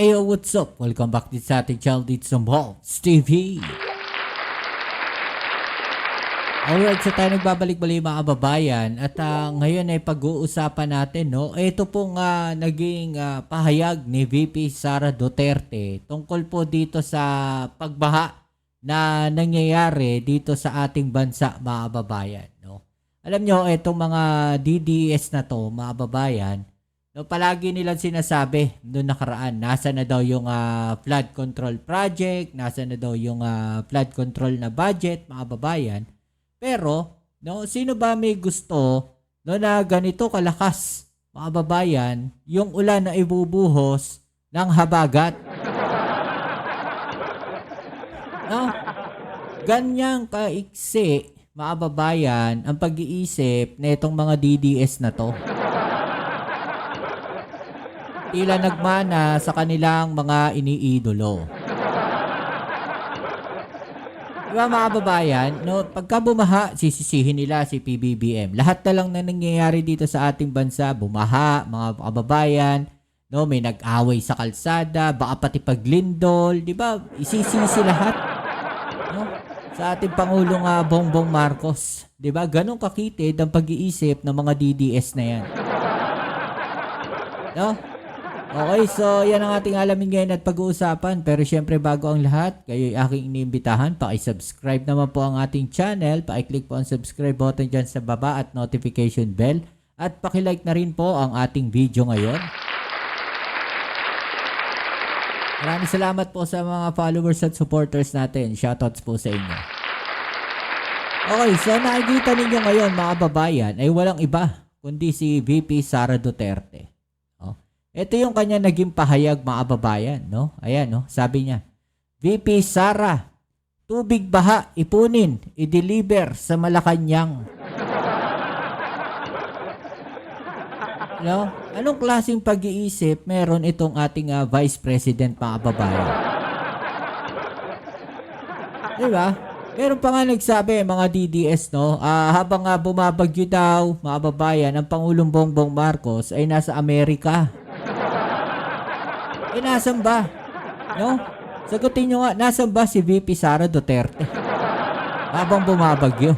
Ayo, what's up? Welcome back din sa ating channel dito sa Malls TV. Alright, so tayo nagbabalik-balik mga kababayan at ngayon ay pag-uusapan natin, no? Ito pong naging pahayag ni VP Sara Duterte tungkol po dito sa pagbaha na nangyayari dito sa ating bansa mga kababayan, no? Alam nyo, itong mga DDS na to mga kababayan, no, palagi nilang sinasabi noong nakaraan, nasa na daw yung flood control project, nasa na daw yung flood control na budget mga kababayan. Pero, no, sino ba may gusto no, na ganito kalakas, mga babayan, yung ulan na ibubuhos ng habagat? No? Ganyang kaiksi, mga babayan, ang pag-iisip na itong mga DDS na to. Tila nagmana sa kanilang mga iniidolo. Diba mga kababayan, no, pagka bumaha, sisisihin nila si PBBM. Lahat na lang na nangyayari dito sa ating bansa, bumaha, mga kababayan, no, may nag-away sa kalsada, baka pati paglindol, di ba? Isisisi lahat, no, sa ating Pangulong Bongbong Marcos. Di ba? Ganong kakitid ang pag-iisip ng mga DDS na yan. No? Okay, so yan ang ating alamin ngayon at pag-uusapan. Pero syempre bago ang lahat, kayo'y aking iniimbitahan. Paki-subscribe naman po ang ating channel. Paki-click po ang subscribe button dyan sa baba at notification bell. At paki-like na rin po ang ating video ngayon. Maraming salamat po sa mga followers at supporters natin. Shoutouts po sa inyo. Okay, so nakikita ninyo ngayon mga babayan ay walang iba kundi si VP Sara Duterte. Ito yung kanya naging pahayag mga kababayan, no? Ayan, no? Sabi niya, VP Sara, tubig baha, ipunin, i-deliver sa Malacanang. No? Anong klaseng pag-iisip meron itong ating Vice President mga kababayan? Diba? Meron pa nga nagsabi, mga DDS, no? Habang bumabagyo daw, mga kababayan, ang Pangulong Bongbong Marcos ay nasa Amerika. Nasan ba? No? Sagutin nyo nga, nasan ba si VP Sara Duterte? Habang bumabagyo.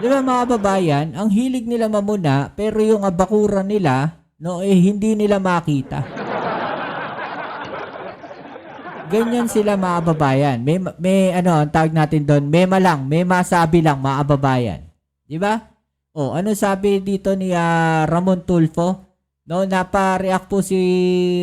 Di ba mga babayan, ang hilig nila mamuna, pero yung bakuran nila, no, hindi nila makita. Ganyan sila mga babayan. May ang tawag natin doon, mema lang, may masabi lang mga babayan. Di ba? O, ano sabi dito ni Ramon Tulfo? No, napa-react po si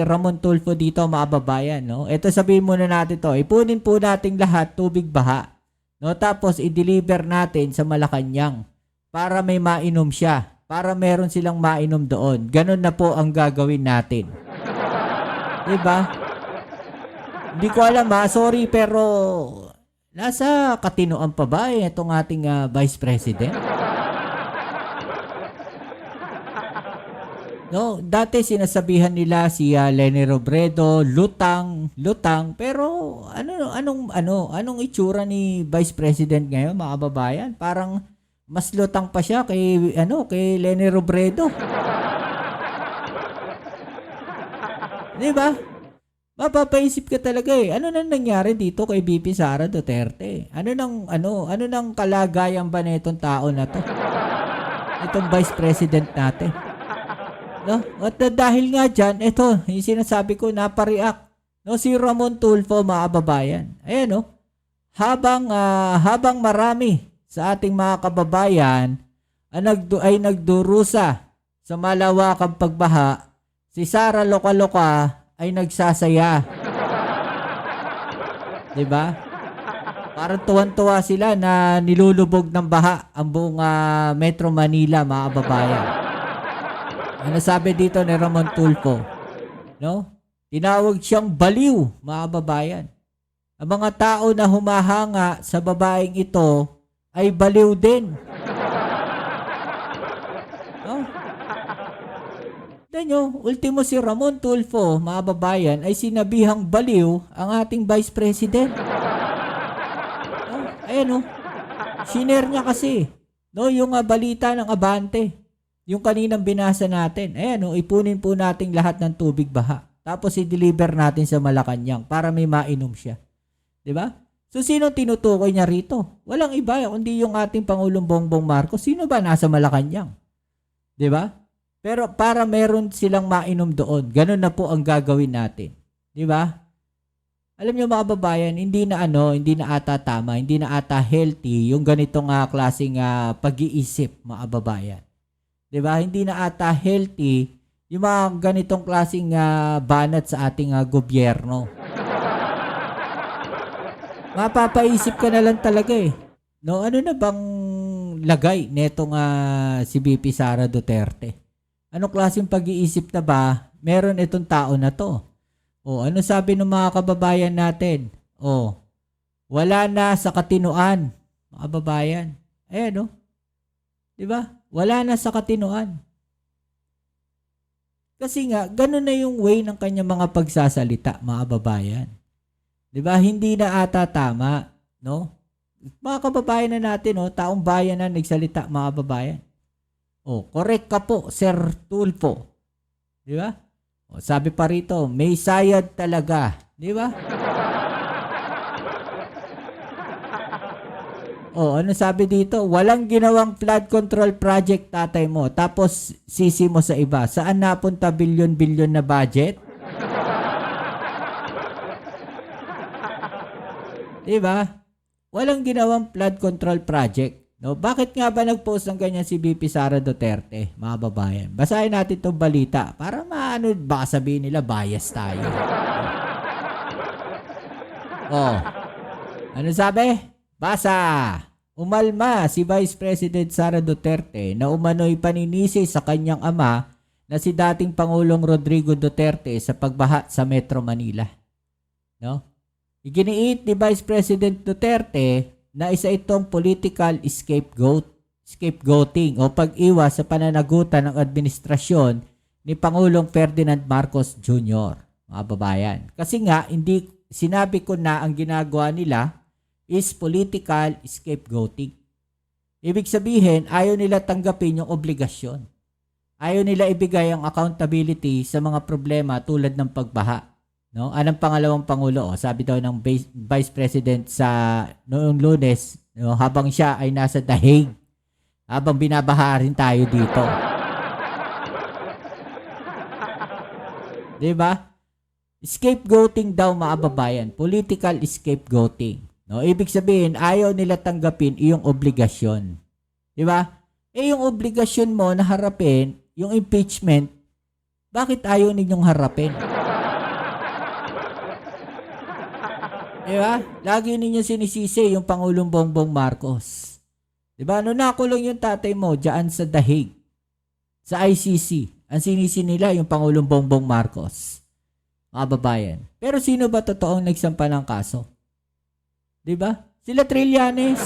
Ramon Tulfo dito mga babayan, no? Ito sabihin muna natin to. Ipunin po nating lahat tubig baha. No, tapos i-deliver natin sa Malacanang para may mainom siya. Para meron silang mainom doon. Ganun na po ang gagawin natin. 'Di ba? Hindi ko alam sorry pero nasa katinoan pa ba itong ating Vice President? No, dati sinasabihan nila si Leni Robredo, lutang, pero anong itsura ni Vice President ngayon, mga kababayan? Parang mas lutang pa siya kay Leni Robredo. 'Di ba? Mapapaisip ka talaga Ano nang nangyari dito kay VP Sara Duterte? Ano nang kalagayan ba nitong tao na to? Itong Vice President natin. No? At dahil nga dyan, ito, yung sinasabi ko, napareact. No? Si Ramon Tulfo, mga kababayan. Ayan, no? Habang marami sa ating mga kababayan ay nagdurusa sa malawakang pagbaha, si Sara Loka-Loka ay nagsasaya. Diba? Parang tuwan-tuwa sila na nilulubog ng baha ang buong Metro Manila, mga kababayan. Ano sabi dito ni Ramon Tulfo? No? Tinawag siyang baliw, mga kababayan. Ang mga tao na humahanga sa babaeng ito ay baliw din. No? Danyo, ultimo si Ramon Tulfo, mga kababayan, ay sinabihang baliw ang ating Vice President. No? Ayan, no? Shiner niya kasi. No? Yung balita ng Abante. Yung kaninang binasa natin, ayan, ipunin po natin lahat ng tubig baha. tapos i-deliver natin sa Malacanang para may mainom siya. 'Di ba? So sino tinutukoy niya rito? Walang iba kundi yung ating Pangulong Bongbong Marcos. Sino ba nasa Malacanang? 'Di ba? Pero para meron silang mainom doon, ganun na po ang gagawin natin. 'Di ba? Alam niyo mga kababayan, hindi na ata tama, hindi na ata healthy yung ganitong klaseng pag-iisip mga kababayan. 'Di ba? Hindi na ata healthy yung mga ganitong klaseng banat sa ating gobyerno. Mapapaisip ka na lang talaga eh. No, ano na bang lagay netong si VP Sara Duterte? Anong klaseng pag-iisip na ba meron itong tao na to? O ano sabi ng mga kababayan natin? O wala na sa katinuan, mga kababayan. Ayan, no? 'Di ba? Wala na sa katinuan. Kasi nga ganun na yung way ng kanyang mga pagsasalita, mga kababayan. 'Di ba? Hindi na ata tama, no? Mga kababayan na natin, no, taong bayan na nagsalita, mga kababayan. O, correct ka po, Sir Tulfo. 'Di ba? O, sabi pa rito, may sayad talaga, 'di ba? O, ano sabi dito? Walang ginawang flood control project tatay mo. Tapos sisi mo sa iba. Saan napunta bilyon-bilyon na budget? 'Di ba? Walang ginawang flood control project. No, bakit nga ba nag-post ng ganyan si VP Sara Duterte, mga babayan? Basahin natin 'tong balita para maano baka sabihin nila bias tayo. Oh. Ano sabi? Basa. Umalma si Vice President Sara Duterte na umano'y paninisi sa kanyang ama na si dating Pangulong Rodrigo Duterte sa pagbaha sa Metro Manila. No? Iginiit ni Vice President Duterte na isa itong political scapegoating o pag-iwas sa pananagutan ng administrasyon ni Pangulong Ferdinand Marcos Jr. Mga babayan. Kasi nga, hindi sinabi ko na ang ginagawa nila is political scapegoating. Ibig sabihin, ayaw nila tanggapin yung obligasyon. Ayaw nila ibigay ang accountability sa mga problema tulad ng pagbaha. No? Anong pangalawang pangulo? Sabi daw ng Vice President sa noong Lunes, no, habang siya ay nasa The Hague, habang binabaha rin tayo dito. 'Di ba? Scapegoating daw, mga babayan, political scapegoating. No, ibig sabihin ayaw nila tanggapin iyong obligasyon. 'Di ba? Yung obligasyon mo na harapin yung impeachment, bakit ayaw ninyong harapin? Diba? Lagi ninyo sinisisi yung Pangulong Bongbong Marcos. Diba? Nung nakulong yung tatay mo dyan sa The Hague, sa ICC, ang sinisi nila yung Pangulong Bongbong Marcos. Mga babayan. Pero sino ba totoong nagsampa ng kaso? Diba? Sila Trillanes.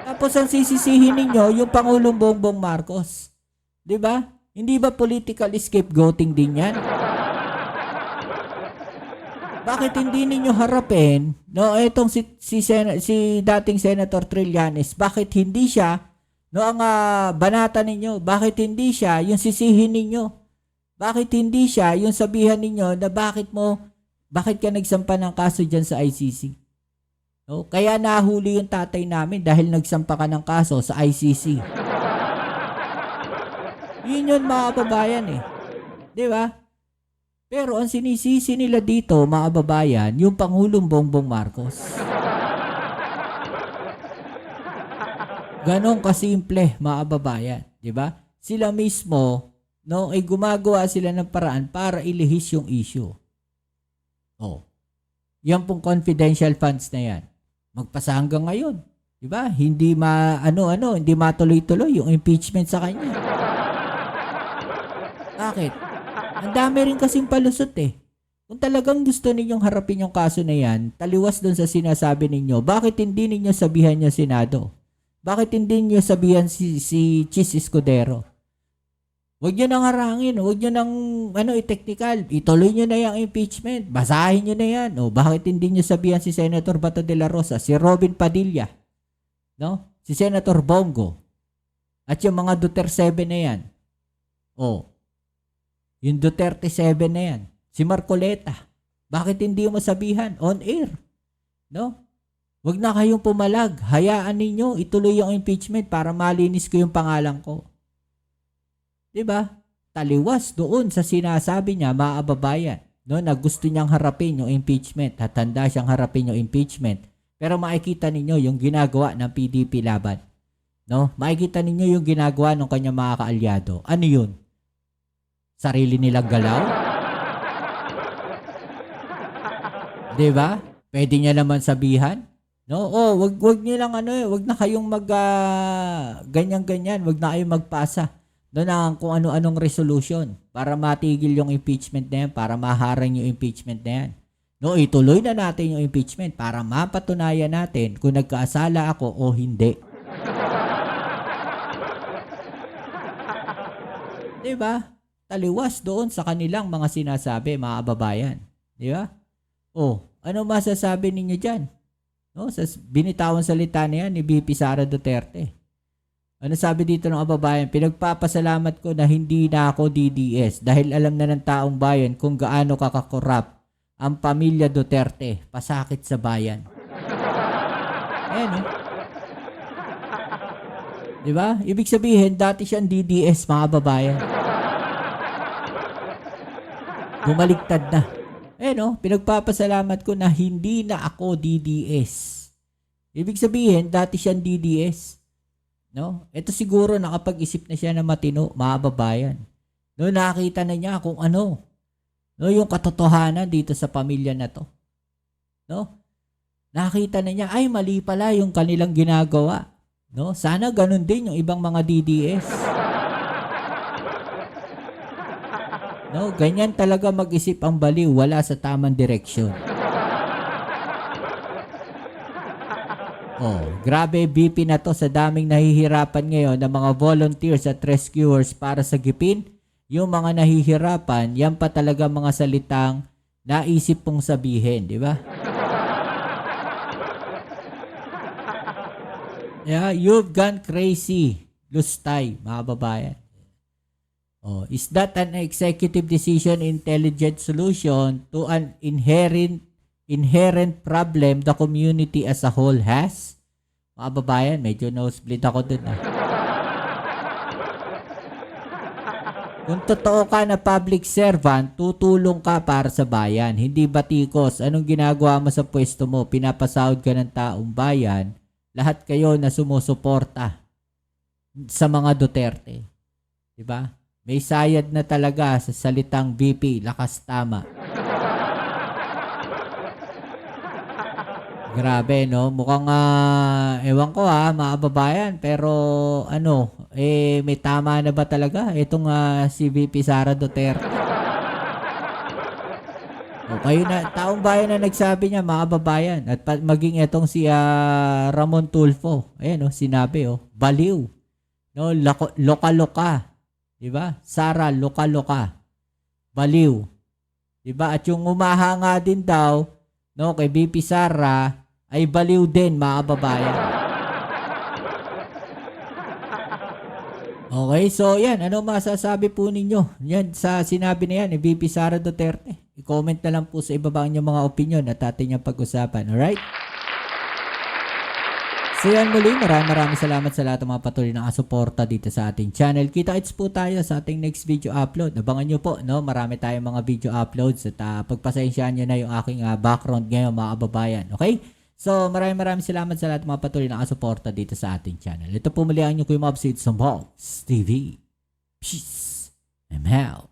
Tapos ang sisisihin ninyo yung Pangulong Bongbong Marcos. Diba? Hindi ba political scapegoating din yan? Bakit hindi ninyo harapin, no, itong si dating Senator Trillanes, bakit hindi siya, no, ang banata ninyo, bakit hindi siya yung sisihin ninyo? Bakit hindi siya yung sabihan ninyo na bakit ka nagsampa ng kaso dyan sa ICC? No, kaya nahuli yung tatay namin dahil nagsampa ka ng kaso sa ICC. Yun yun, mga kababayan eh. Di ba? Pero ang sinisisi nila dito, mga kababayan, yung Pangulong Bongbong Marcos. Ganon kasimple, mga kababayan. Diba? Sila mismo, no, ay gumagawa sila ng paraan para ilihis yung issue. Oh. Yan pong confidential funds na yan. Magpasa hanggang ngayon. Diba? Hindi hindi matuloy-tuloy yung impeachment sa kanya. Bakit? Ang dami rin kasing palusot eh. Kung talagang gusto ninyong harapin yung kaso na yan, taliwas doon sa sinasabi ninyo, bakit hindi ninyo sabihan yung Senado? Bakit hindi ninyo sabihan si Chis Escudero? Huwag nyo nang harangin, huwag nyo nang i-technical, ituloy nyo na yung impeachment, basahin nyo na yan. O, bakit hindi nyo sabihan si Senator Bato de la Rosa, si Robin Padilla, no? Si Senator Bongo, at yung mga Duterte 7 na yan? O, Yung Duterte 7 na yan. Si Marcoleta. Bakit hindi mo sabihan? On air. No? Huwag na kayong pumalag. Hayaan ninyo. Ituloy yung impeachment para malinis ko yung pangalan ko. Diba? Taliwas doon sa sinasabi niya, mga kababayan. No, na gusto niyang harapin yung impeachment. Handa siyang harapin yung impeachment. Pero makikita ninyo yung ginagawa ng PDP laban. No? Makikita ninyo yung ginagawa ng kanyang mga kaalyado. Ano yun? Sarili nilang galaw? Diba? Pwede niya naman sabihan. No? Oh, wag niyo lang wag na kayong ganyan-ganyan, wag na kayong magpasa. Doon ang kung ano-anong resolution para matigil yung impeachment na yan, para maharang yung impeachment na yan. No, ituloy na natin yung impeachment para mapatunayan natin kung nagkaasala ako o hindi. Diba? Taliwas doon sa kanilang mga sinasabi, mga kababayan. Diba? Oh, ano masasabi ninyo dyan? No, sa binitawan salita na yan ni VP Sara Duterte. Ano sabi dito ng kababayan? Pinagpapasalamat ko na hindi na ako DDS dahil alam na ng taong bayan kung gaano kakakorap ang pamilya Duterte. Pasakit sa bayan. Ayan, no? Diba? Ibig sabihin, dati siyang DDS, mga kababayan. Bumaligtad na. Ayan, no? Pinagpapasalamat ko na hindi na ako DDS. Ibig sabihin, dati siyang DDS. No? Ito siguro nakapag-isip na siya na matino, mga kababayan. No, nakita na niya kung ano. No, yung katotohanan dito sa pamilya na to. No? Nakita na niya, ay mali pala yung kanilang ginagawa. No? Sana ganun din yung ibang mga DDS. No, ganyan talaga mag-isip ang baliw, wala sa tamang direksyon. Oh, grabe BP na to sa daming nahihirapan ngayon ng mga volunteers at rescuers para sagipin yung mga nahihirapan, yan pa talaga mga salitang naisip pong sabihin, di ba? Yeah, you've gone crazy, Lustay, mga babayan. Oh, is that an executive decision, intelligent solution to an inherent problem the community as a whole has? Mga babayan, medyo nosebleed ako dun. Kung totoo ka na public servant, tutulong ka para sa bayan. Hindi batikos. Anong ginagawa mo sa pwesto mo? Pinapasahod ka ng taong bayan. Lahat kayo na sumusuporta sa mga Duterte. Diba? May sayad na talaga sa salitang VP, lakas tama. Grabe, no? Mukhang, ewan ko mga kababayan, pero may tama na ba talaga itong si VP Sara Duterte? O, kayo na, taong bayan na nagsabi niya, mga kababayan, at maging itong si Ramon Tulfo, ayan, sinabi, baliw, no? Loka-loka, diba? Sara, loka-loka, baliw, diba? At yung umahanga din daw, no, kay VP Sara, ay baliw din, mga kababayan. Okay, so yan, ano masasabi po ninyo? Yan, sa sinabi na yan ni VP Sara Duterte. I-comment na lang po sa ibaba ang inyong mga opinion at atin niyang pag-usapan, alright? So yan muli, maraming salamat sa lahat ng mga patuloy na kasuporta dito sa ating channel. Kita-kits po tayo sa ating next video upload. Abangan nyo po, no? Marami tayong mga video uploads at pagpasensyaan nyo na yung aking background ngayon, mga kababayan. Okay? So maraming salamat sa lahat ng mga patuloy na kasuporta dito sa ating channel. Ito po muli ang inyong Kuya Mobs sa Mobs TV. Peace. I'm out.